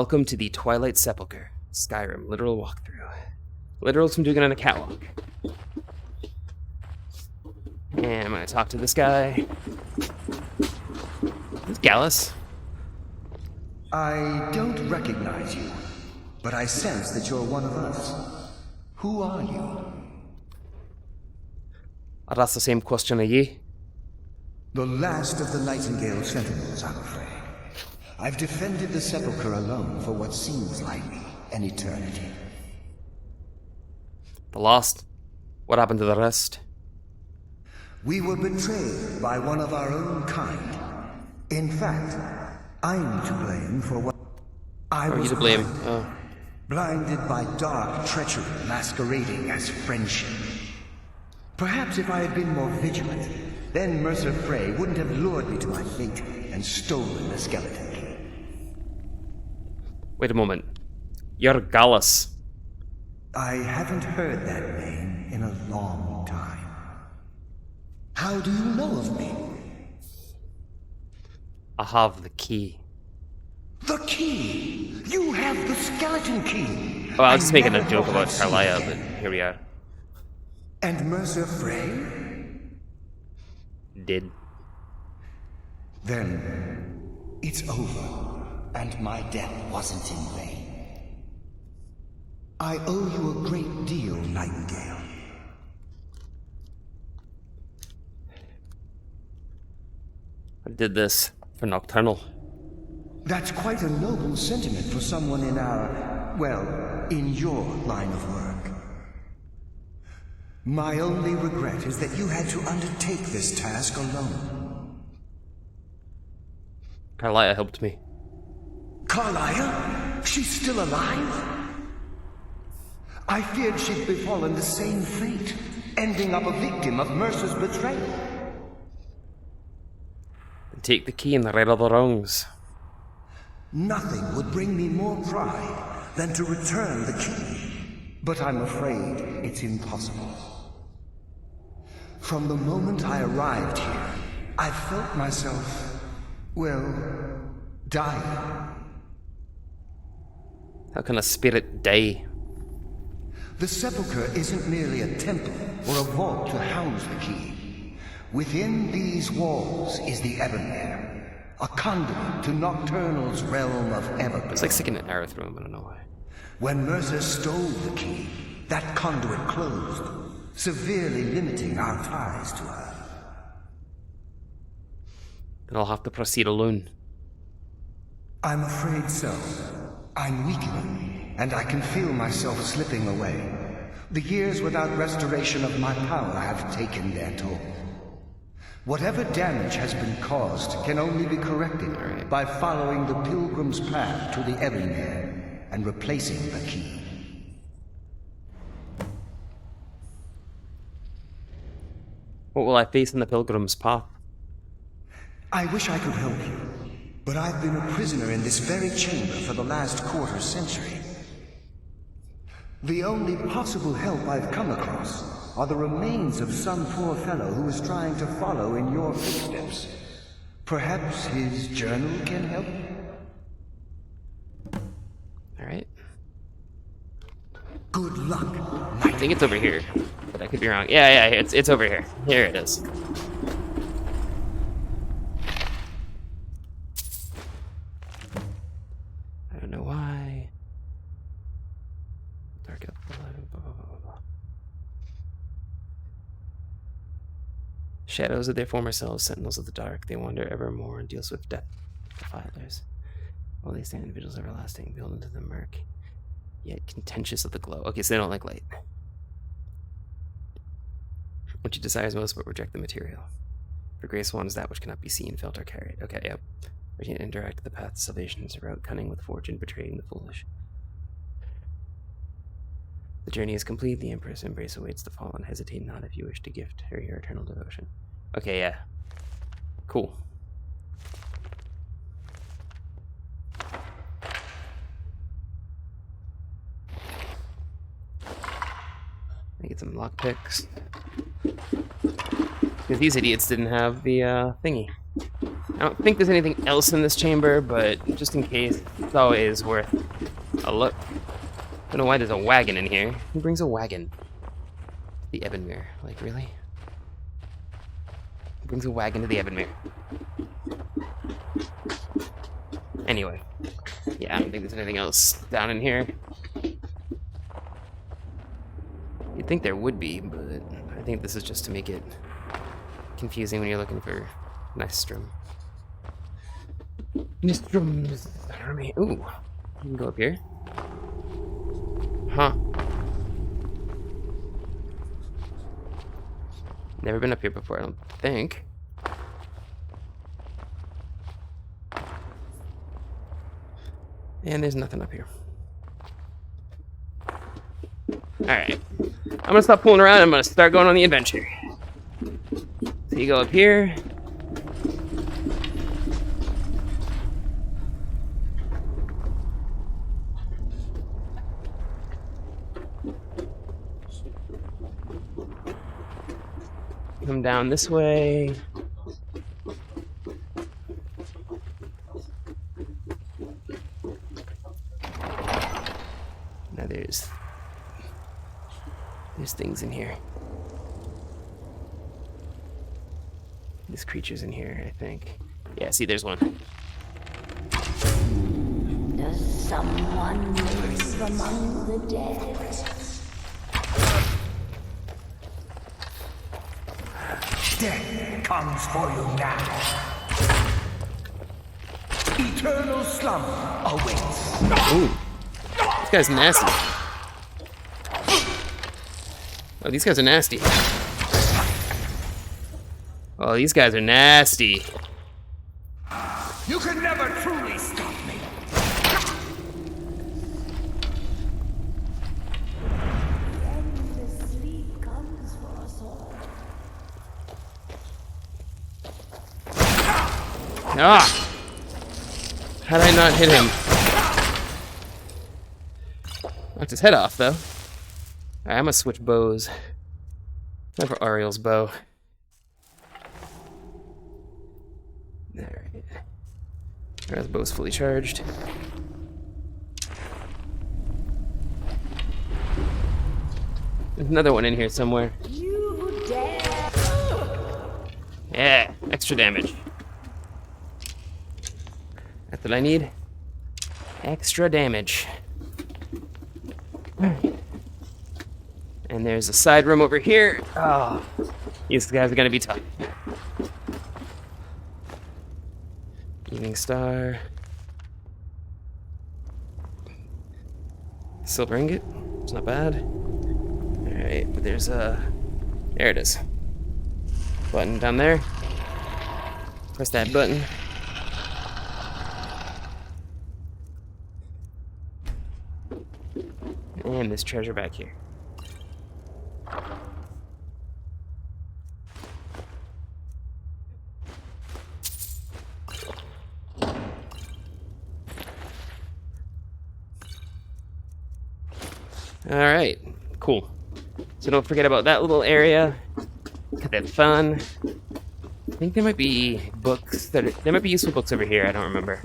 Welcome to the Twilight Sepulcher, Skyrim, literal walkthrough. Literals from doing it on a catwalk. And I'm gonna talk to this guy. This Gallus. I don't recognize you, but I sense that you're one of us. Who are you? I'd ask the same question of ye. The last of the Nightingale Sentinels, I'm afraid. I've defended the Sepulchre alone for what seems like an eternity. The lost. What happened to the rest? We were betrayed by one of our own kind. In fact, I'm to blame for what I was you to blame? Oh. Blinded by dark treachery masquerading as friendship. Perhaps if I had been more vigilant, then Mercer Frey wouldn't have lured me to my fate and stolen the skeleton key. Wait a moment. You're Gallus. I haven't heard that name in a long time. How do you know of me? I have the key. The key! You have the skeleton key! Oh, I was just making a joke about Carlisle, but here we are. And Mercer Frey? Did. Then, it's over. And my death wasn't in vain. I owe you a great deal, Nightingale. I did this for Nocturnal. That's quite a noble sentiment for someone in our, well, in your line of work. My only regret is that you had to undertake this task alone. Carlisle helped me. Carlisle? She's still alive? I feared she'd befallen the same fate, ending up a victim of Mercer's betrayal. Take the key and right all the wrongs. Nothing would bring me more pride than to return the key, but I'm afraid it's impossible. From the moment I arrived here, I felt myself, well, dying. How can a spirit die? The Sepulchre isn't merely a temple or a vault to house the key. Within these walls is the Ebonmere, a conduit to Nocturnal's realm of Everglow. It's like sticking an arrow through him, I don't know why. When Mercer stole the key, that conduit closed, severely limiting our ties to her. Then I'll have to proceed alone. I'm afraid so. I'm weakening, and I can feel myself slipping away. The years without restoration of my power have taken their toll. Whatever damage has been caused can only be corrected by following the pilgrim's path to the Ebonmere and replacing the key. What will I face in the pilgrim's path? I wish I could help you. But I've been a prisoner in this very chamber for the last quarter century. The only possible help I've come across are the remains of some poor fellow who is trying to follow in your footsteps. Perhaps his journal can help? Alright. Good luck. I think it's over here, but I could be wrong. Yeah, it's over here. Here it is. I don't know why. Dark up. Blah, blah, blah, blah. Shadows of their former selves, sentinels of the dark, they wander evermore and deal swift death to defilers. While they stand in vigils everlasting, build into the murk, yet contentious of the glow. Okay, so they don't like light. What she desires most, but reject the material. For grace one is that which cannot be seen, felt, or carried. Okay, yep. We can interact the path to salvation is a route cunning with fortune, betraying the foolish. The journey is complete, the Empress embrace awaits the fallen. Hesitate not if you wish to gift her your eternal devotion. Okay, yeah. Cool. I get some lockpicks. Because these idiots didn't have the thingy. I don't think there's anything else in this chamber, but just in case, it's always worth a look. I don't know why there's a wagon in here. Who brings a wagon? The Ebonmere. Like, really? Who brings a wagon to the Ebonmere? Anyway. Yeah, I don't think there's anything else down in here. You'd think there would be, but I think this is just to make it confusing when you're looking for Nystrom. Nystrom's army. Ooh. You can go up here. Huh. Never been up here before, I don't think. And there's nothing up here. Alright. I'm gonna stop fooling around and I'm gonna start going on the adventure. So you go up here. Come down this way. Now there's things in here. There's creatures in here, I think. Yeah, see, there's one. Does someone live among the dead? Death comes for you now. Eternal slumber awaits. Ooh. This guy's nasty. Oh, these guys are nasty. Oh, these guys are nasty. You can never truly stop me. Endless sleep comes for us all. Ah! How'd I not hit him? Knocked his head off, though. Alright, I'm gonna switch bows. Time for Ariel's bow. Alright. Alright, the bow's fully charged. There's another one in here somewhere. You dare! Yeah, extra damage. That's what I need. Extra damage. And there's a side room over here. Oh, these guys are gonna be tough. Evening Star. Silver ingot. It's not bad. Alright, but there's a... There it is. Button down there. Press that button. And this treasure back here. Alright, cool. So don't forget about that little area. Got that fun. I think there might be books there might be useful books over here, I don't remember.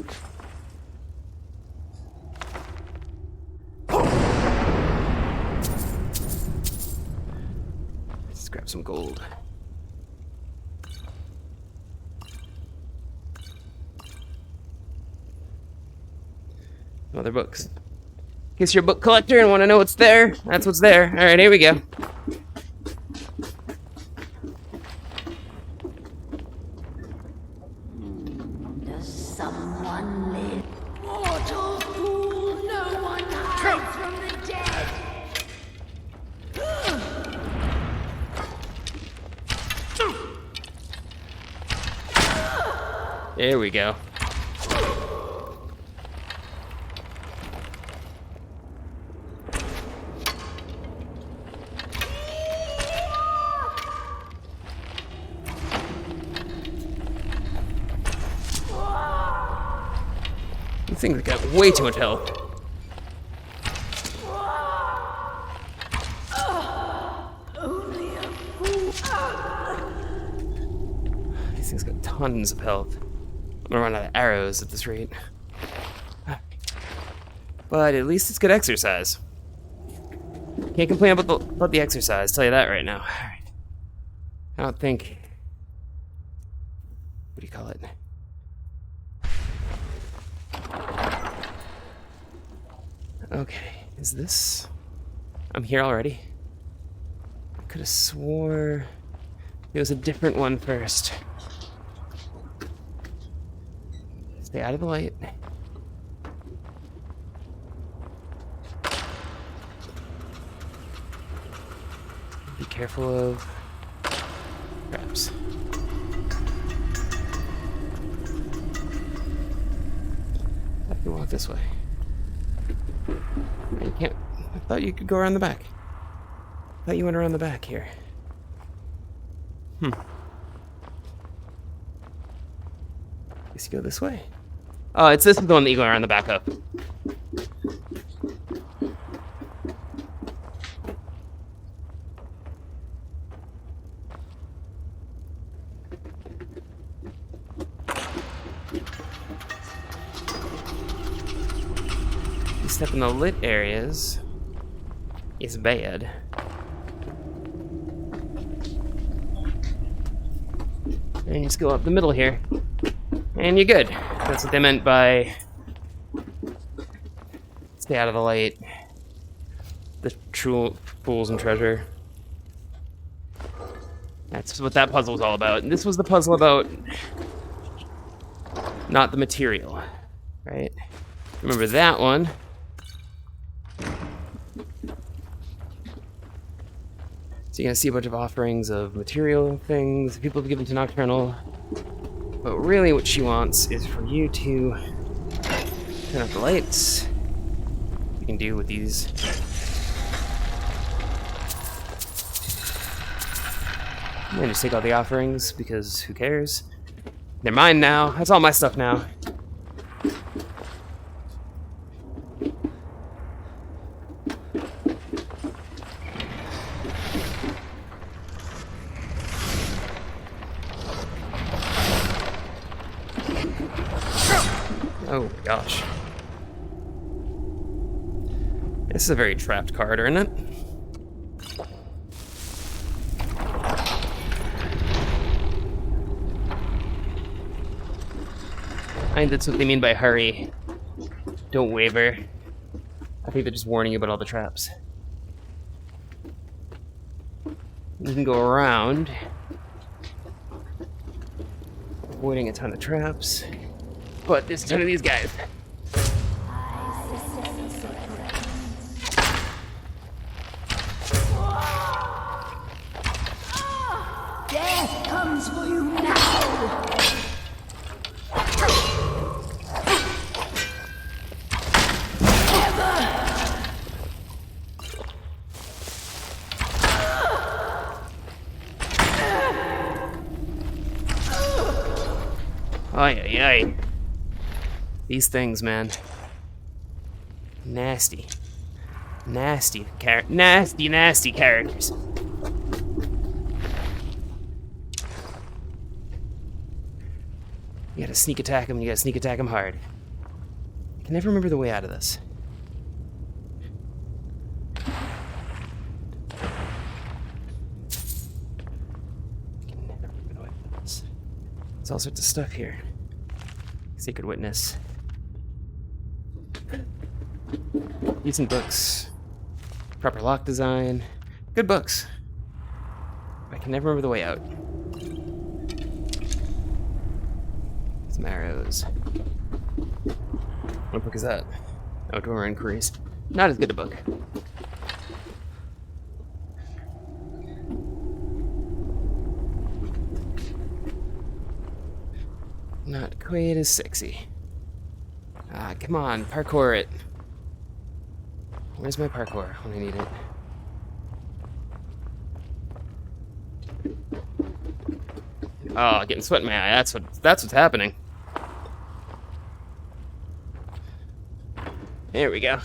Let's grab some gold. Other books. In case you're a book collector and want to know what's there, that's what's there. Alright, here we go. Does someone live? Mortal fool, no one hides from the dead! There we go. These things got way too much health. Only a fool. These things got tons of health. I'm gonna run out of arrows at this rate. But at least it's good exercise. Can't complain about the exercise, tell you that right now. Alright. I don't think... What do you call it? Okay, is this... I'm here already? I could have swore it was a different one first. Stay out of the light. Be careful of traps. I have to walk this way. You can't. I thought you could go around the back. I thought you went around the back here. Guess you go this way. Oh, this is the one that you go around the back of. You step in the lit areas is bad. And you just go up the middle here. And you're good. That's what they meant by stay out of the light. The true fools and treasure. That's what that puzzle was all about. And this was the puzzle about not the material, right? Remember that one. So you're gonna see a bunch of offerings of material things people have given to Nocturnal. But really what she wants is for you to turn off the lights. You can do with these. And just take all the offerings because who cares? They're mine now. That's all my stuff now. Oh my gosh. This is a very trapped card, isn't it? I think that's what they mean by hurry. Don't waver. I think they're just warning you about all the traps. You can go around, avoiding a ton of traps. But there's a ton of these guys. Death comes for you now. Ay, ay, ay. These things, man. Nasty. Nasty characters. You gotta sneak attack them, you gotta sneak attack them hard. I can never remember the way out of this. There's all sorts of stuff here. Sacred Witness. Decent books. Proper lock design. Good books. I can never remember the way out. Some arrows. What book is that? Outdoor Inquiries. Not as good a book. Not quite as sexy. Ah, come on, parkour it. Where's my parkour when I need it? Oh, getting sweat in my eye. That's what's happening. There we go.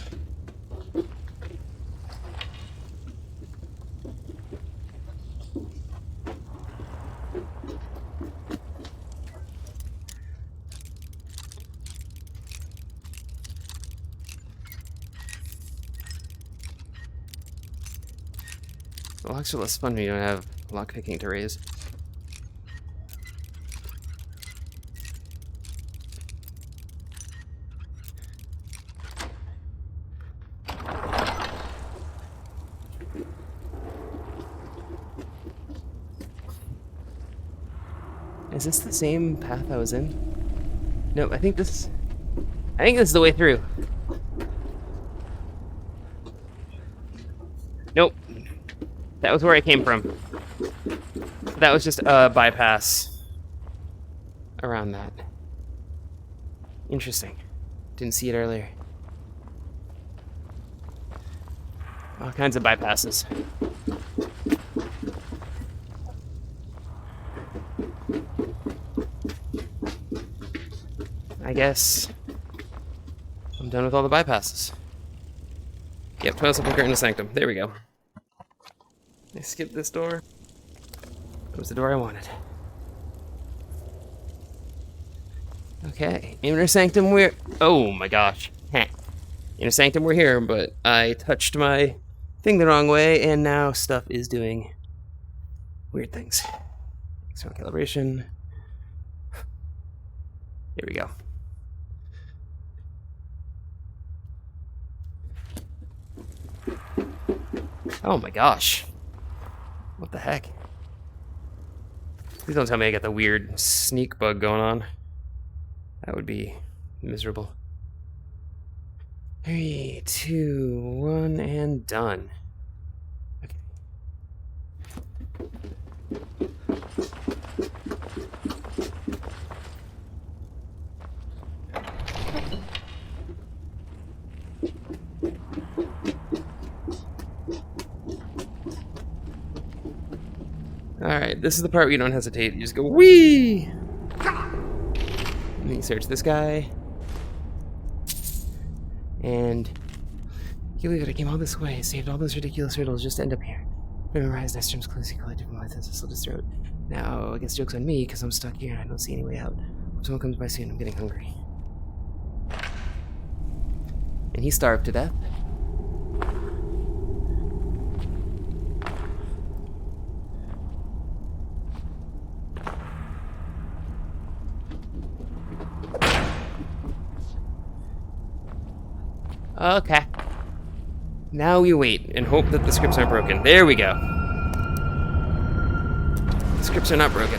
The locks are less fun when you don't have lockpicking to raise. Is this the same path I was in? No, I think this is the way through. Nope. That was where I came from. That was just a bypass around that. Interesting. Didn't see it earlier. All kinds of bypasses. I guess I'm done with all the bypasses. Yep, Twilight Sepulcher in the Sanctum. There we go. I skipped this door. It was the door I wanted. Okay, Inner Sanctum, we're... Oh my gosh. Heh. Inner Sanctum, we're here, but I touched my thing the wrong way, and now stuff is doing weird things. External calibration. Here we go. Oh my gosh. What the heck? Please don't tell me I got the weird sneak bug going on. That would be miserable. 3, 2, 1, and done. Okay. Alright, this is the part where you don't hesitate. You just go, whee! And then you search this guy. And you believe it, I came all this way, saved all those ridiculous riddles just to end up here. Memorized Estrim's closely collected from my sense of slit his throat. Now, I guess joke's on me, because I'm stuck here and I don't see any way out. Hope someone comes by soon, I'm getting hungry. And he starved to death. Okay. Now we wait and hope that the scripts aren't broken. There we go. The scripts are not broken.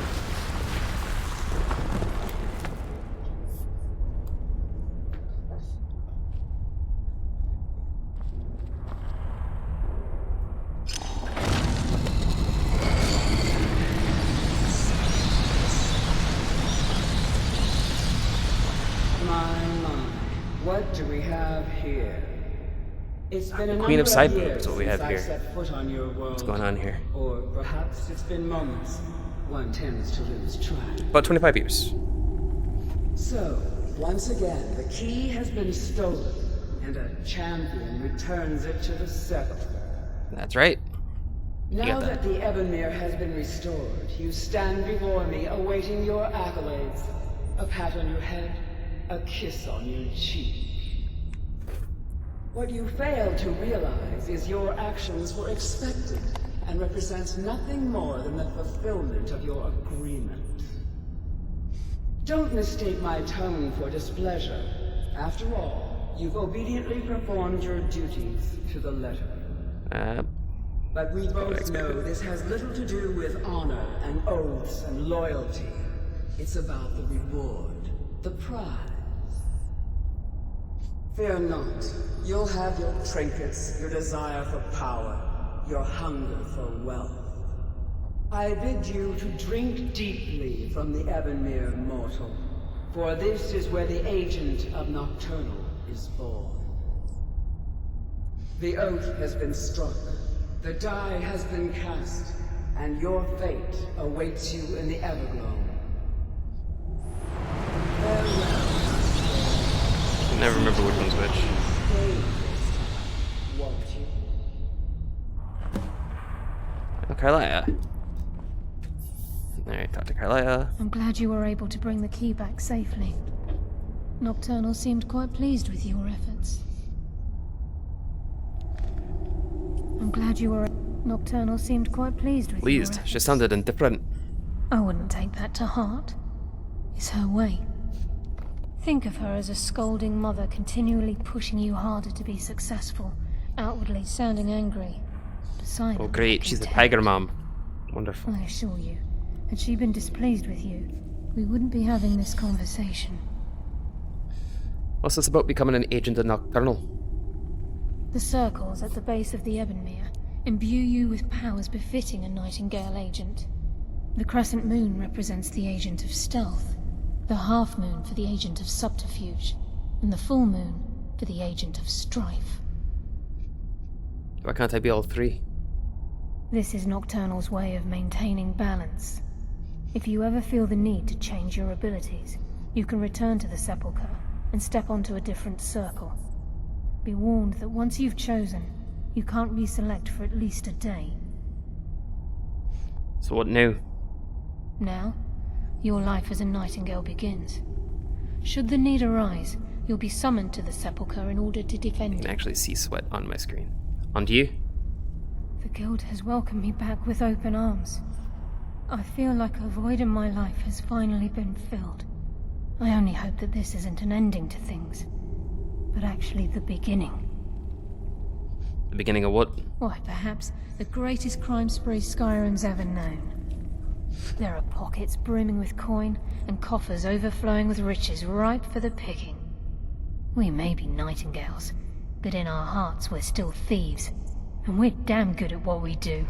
What do we have here? It's been a Queen of number Sidebook years is what we have since I here. set foot on your world. What's going on here? Or perhaps it's been moments. One tends to lose track. About 25 years. So, once again, the key has been stolen, and a champion returns it to the sepulcher. That's right. Now that the Ebonmere has been restored, you stand before me awaiting your accolades. A pat on your head, a kiss on your cheek. What you fail to realize is your actions were expected and represent nothing more than the fulfillment of your agreement. Don't mistake my tone for displeasure. After all, you've obediently performed your duties to the letter. But we both know this has little to do with honor and oaths and loyalty. It's about the reward, the prize. Fear not. You'll have your trinkets, your desire for power, your hunger for wealth. I bid you to drink deeply from the Ebonmere mortal, for this is where the agent of Nocturnal is born. The oath has been struck, the die has been cast, and your fate awaits you in the Everglow. Farewell. I never remember which one's which. Won't you? Oh, Carlia. Alright, talk to Carlia. I'm glad you were able to bring the key back safely. Nocturnal seemed quite pleased with your efforts. I'm glad you were... Nocturnal seemed quite pleased with Pleased. your She efforts. sounded indifferent. I wouldn't take that to heart. It's her way. Think of her as a scolding mother continually pushing you harder to be successful, outwardly sounding angry. Beside Oh great, she's a tiger mom. Wonderful. I assure you, had she been displeased with you, we wouldn't be having this conversation. What's this about becoming an agent of Nocturnal? The circles at the base of the Ebonmere imbue you with powers befitting a Nightingale agent. The crescent moon represents the agent of stealth, the half moon for the agent of subterfuge, and the full moon for the agent of strife. Why can't I be all three? This is Nocturnal's way of maintaining balance. If you ever feel the need to change your abilities, you can return to the Sepulcher and step onto a different circle. Be warned that once you've chosen, you can't reselect for at least a day. So what now? Now, your life as a Nightingale begins. Should the need arise, you'll be summoned to the Sepulcher in order to I defend can it. actually see sweat on my screen. On to you? The Guild has welcomed me back with open arms. I feel like a void in my life has finally been filled. I only hope that this isn't an ending to things, but actually the beginning. The beginning of what? Why, perhaps the greatest crime spree Skyrim's ever known. There are pockets brimming with coin, and coffers overflowing with riches ripe for the picking. We may be Nightingales, but in our hearts we're still thieves, and we're damn good at what we do.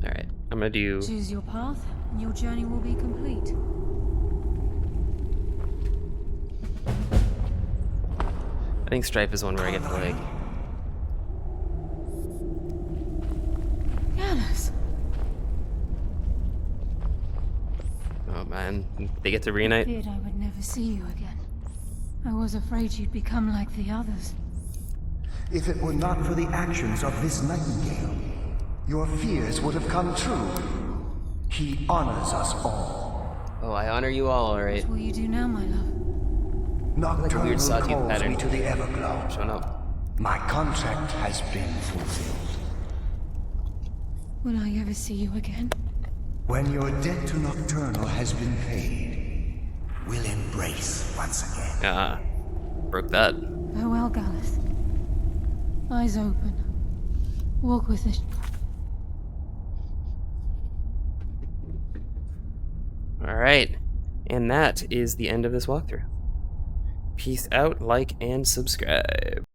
Alright, I'm gonna do... Choose your path, and your journey will be complete. I think Stripe is one where I get to like... Gallus! Oh man, they get to I reunite? feared I would never see you again. I was afraid you'd become like the others. If it were not for the actions of this Nightingale, your fears would have come true. He honors us all. Oh, I honor you all, alright. What will you do now, my love? Nocturnal weird sawtooth calls pattern. me to the Everglow. Showing up. My contract has been fulfilled. Will I ever see you again? When your debt to Nocturnal has been paid, we'll embrace once again. Ah, broke that. Farewell, Gallus. Eyes open. Walk with it. Alright, and that is the end of this walkthrough. Peace out, like, and subscribe.